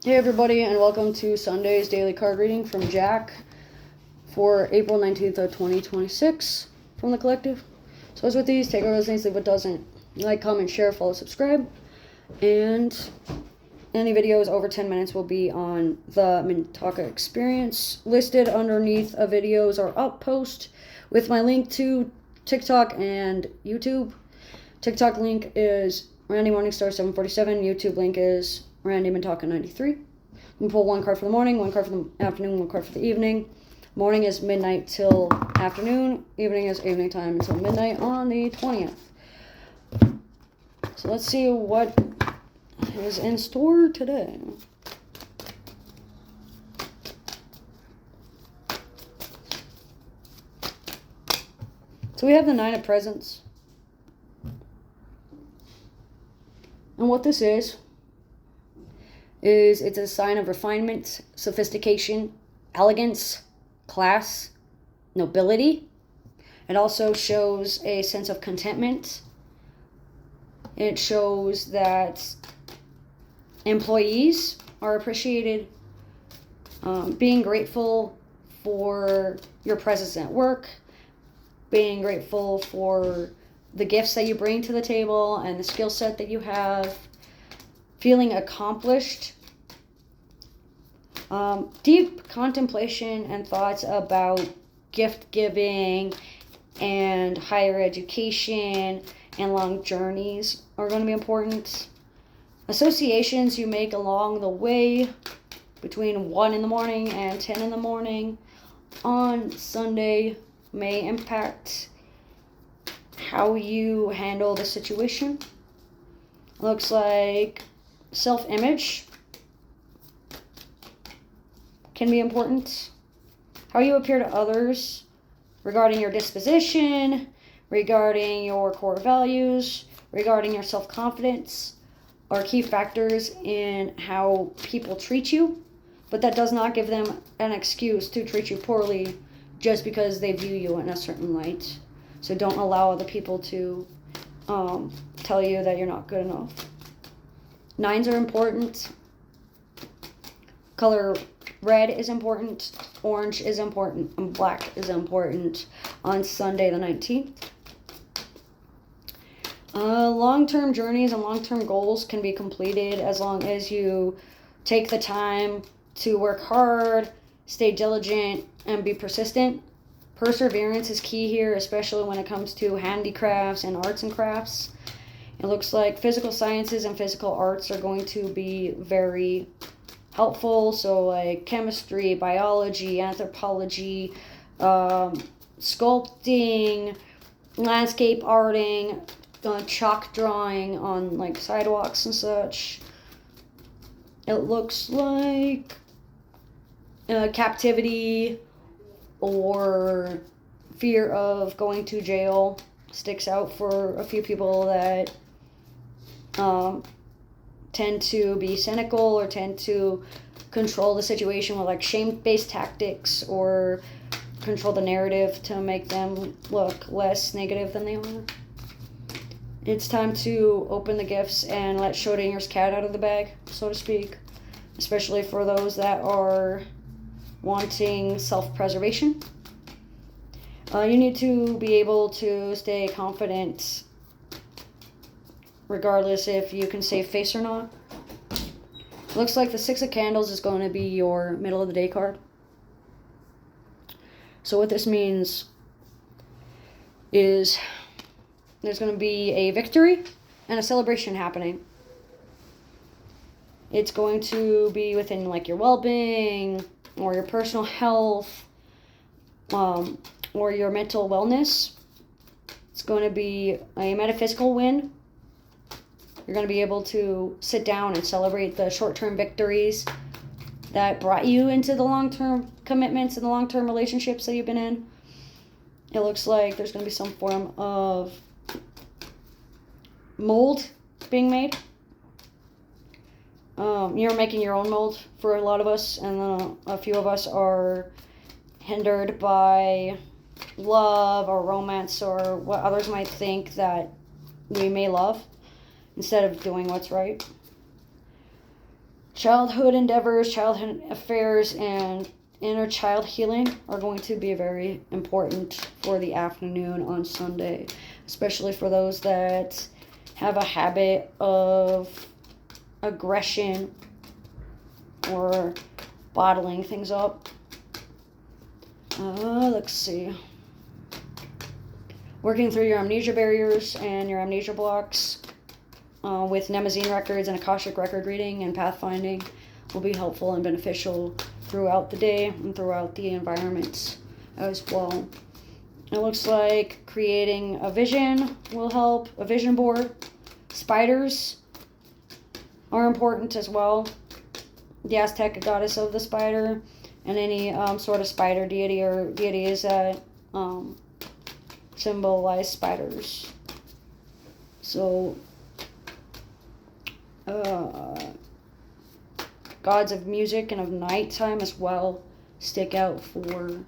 Hey everybody, and welcome to Sunday's daily card reading from Jack for April 19th of 2026 from the collective. So as with these, take what resonates, leave what doesn't. Like, comment, share, follow, subscribe. And any videos over 10 minutes will be on the Mintaka experience. Listed underneath a videos or up post with my link to TikTok and YouTube. TikTok link is Randy Morningstar 747. YouTube link is Randy Mintaka 93. You can pull one card for the morning, one card for the afternoon, one card for the evening. Morning is midnight till afternoon. Evening is evening time until midnight on the 20th. So let's see what is in store today. So we have the Nine of Presents. And what this is it's a sign of refinement, sophistication, elegance, class, nobility. It also shows a sense of contentment. It shows that employees are appreciated, being grateful for your presence at work, being grateful for the gifts that you bring to the table and the skill set that you have, feeling accomplished, deep contemplation and thoughts about gift giving and higher education and long journeys are going to be important. Associations you make along the way between 1 in the morning and 10 in the morning on Sunday may impact how you handle the situation. Looks like self-image can be important. How you appear to others regarding your disposition, regarding your core values, regarding your self-confidence are key factors in how people treat you, but that does not give them an excuse to treat you poorly just because they view you in a certain light. So don't allow other people to tell you that you're not good enough. Nines are important. Color red is important. Orange is important. And black is important on Sunday the 19th. Long-term journeys and long-term goals can be completed as long as you take the time to work hard, stay diligent, and be persistent. Perseverance is key here, especially when it comes to handicrafts and arts and crafts. It looks like physical sciences and physical arts are going to be very helpful. So like chemistry, biology, anthropology, sculpting, landscape arting, chalk drawing on like sidewalks and such. It looks like captivity or fear of going to jail sticks out for a few people that tend to be cynical or tend to control the situation with like shame-based tactics or control the narrative to make them look less negative than they are. It's time to open the gifts and let Schrodinger's cat out of the bag, so to speak, especially for those that are wanting self-preservation. You need to be able to stay confident regardless if you can save face or not. Looks like the Six of Candles is going to be your middle of the day card. So what this means is there's going to be a victory and a celebration happening. It's going to be within like your well-being or your personal health, or your mental wellness. It's going to be a metaphysical win. You're going to be able to sit down and celebrate the short-term victories that brought you into the long-term commitments and the long-term relationships that you've been in. It looks like there's going to be some form of mold being made. You're making your own mold for a lot of us, and a few of us are hindered by love or romance or what others might think that we may love instead of doing what's right. Childhood endeavors, childhood affairs, and inner child healing are going to be very important for the afternoon on Sunday, especially for those that have a habit of aggression or bottling things up. Let's see. Working through your amnesia barriers and your amnesia blocks with Nemazine records and Akashic record reading and pathfinding will be helpful and beneficial throughout the day and throughout the environments as well. It looks like creating a vision will help, a vision board. Spiders are important as well. The Aztec goddess of the spider and any sort of spider deity or deities that symbolize spiders. So, gods of music and of nighttime as well stick out for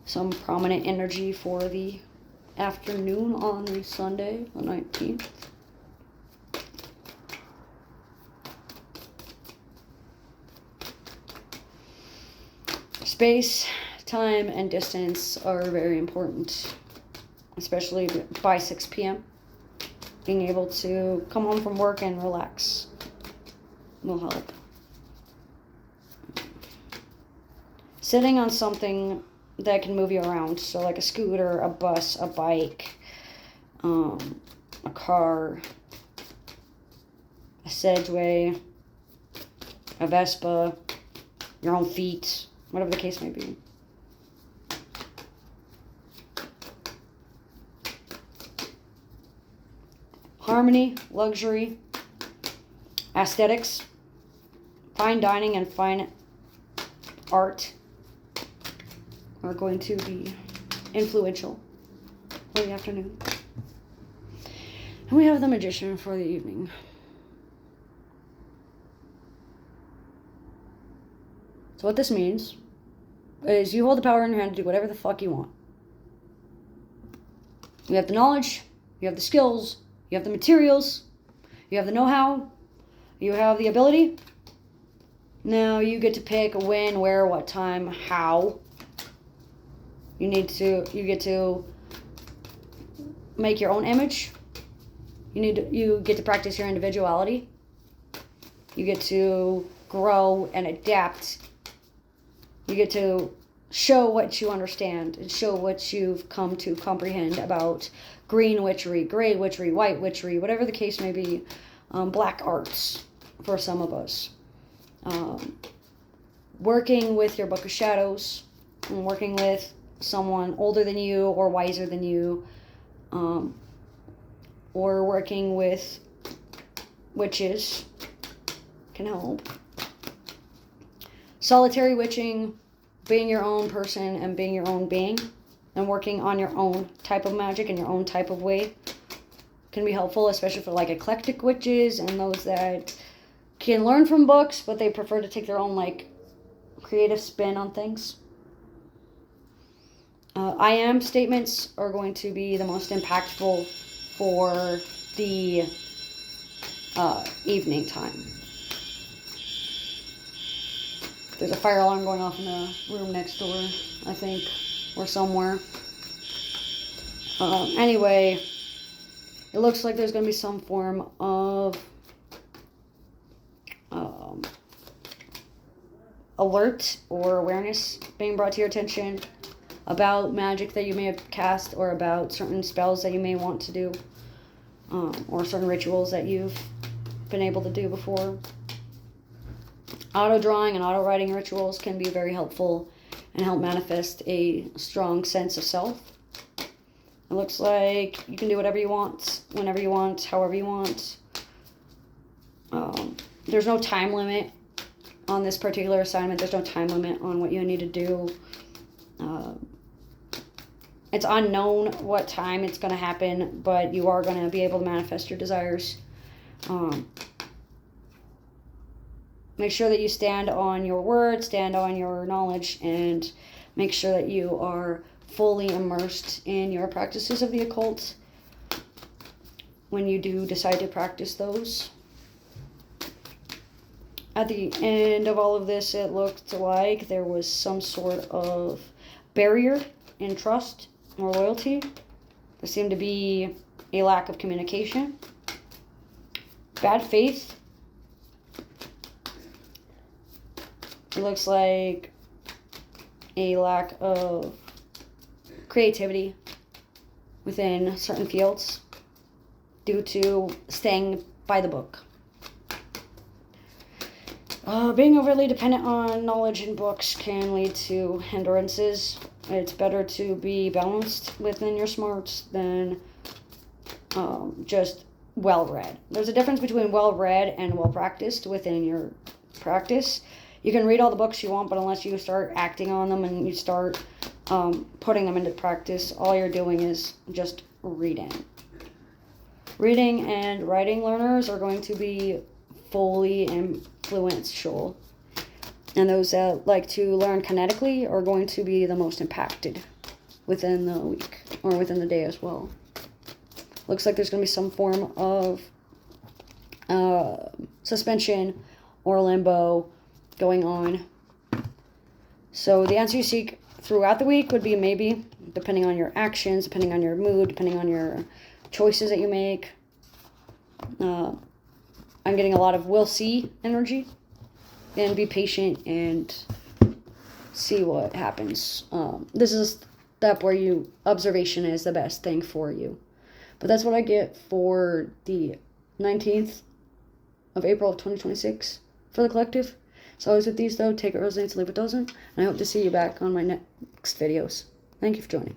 some prominent energy for the afternoon on the Sunday, the 19th. Space, time, and distance are very important, especially by 6 p.m. Being able to come home from work and relax will help. Sitting on something that can move you around, so like a scooter, a bus, a bike, a car, a Segway, a Vespa, your own feet, whatever the case may be. Harmony, luxury, aesthetics, fine dining, and fine art are going to be influential for the afternoon. And we have the Magician for the evening. So what this means is you hold the power in your hand to do whatever the fuck you want. You have the knowledge, you have the skills, you have the materials, you have the know-how, you have the ability. Now you get to pick when, where, what time, how. You get to make your own image. You get to practice your individuality. You get to grow and adapt. You get to show what you understand and show what you've come to comprehend about green witchery, gray witchery, white witchery, whatever the case may be, black arts for some of us. Working with your Book of Shadows, and working with someone older than you or wiser than you, or working with witches can help. Solitary witching, being your own person and being your own being and working on your own type of magic in your own type of way can be helpful, especially for like eclectic witches and those that can learn from books but they prefer to take their own like creative spin on things. I am statements are going to be the most impactful for the evening time. There's a fire alarm going off in the room next door, I think, or somewhere. Anyway, it looks like there's going to be some form of alert or awareness being brought to your attention about magic that you may have cast or about certain spells that you may want to do or certain rituals that you've been able to do before. Auto drawing and auto writing rituals can be very helpful and help manifest a strong sense of self. It looks like you can do whatever you want, whenever you want, however you want. There's no time limit on this particular assignment. There's no time limit on what you need to do. It's unknown what time it's going to happen, but you are going to be able to manifest your desires. Make sure that you stand on your word, stand on your knowledge, and make sure that you are fully immersed in your practices of the occult when you do decide to practice those. at the end of all of this, it looked like there was some sort of barrier in trust or loyalty. There seemed to be a lack of communication, bad faith. It looks like a lack of creativity within certain fields due to staying by the book. Being overly dependent on knowledge and books can lead to hindrances. It's better to be balanced within your smarts than just well-read. There's a difference between well-read and well-practiced within your practice. You can read all the books you want, but unless you start acting on them and you start putting them into practice, all you're doing is just reading. Reading and writing learners are going to be fully influential, and those that like to learn kinetically are going to be the most impacted within the week or within the day as well. Looks like there's going to be some form of suspension or limbo going on. So the answer you seek throughout the week would be maybe, depending on your actions, depending on your mood, depending on your choices that you make. I'm getting a lot of we'll see energy, and be patient and see what happens. This is a step where observation is the best thing for you. But that's what I get for the 19th of April of 2026 for the collective. So always with these though, take it resonates, leave it doesn't. And I hope to see you back on my next videos. Thank you for joining.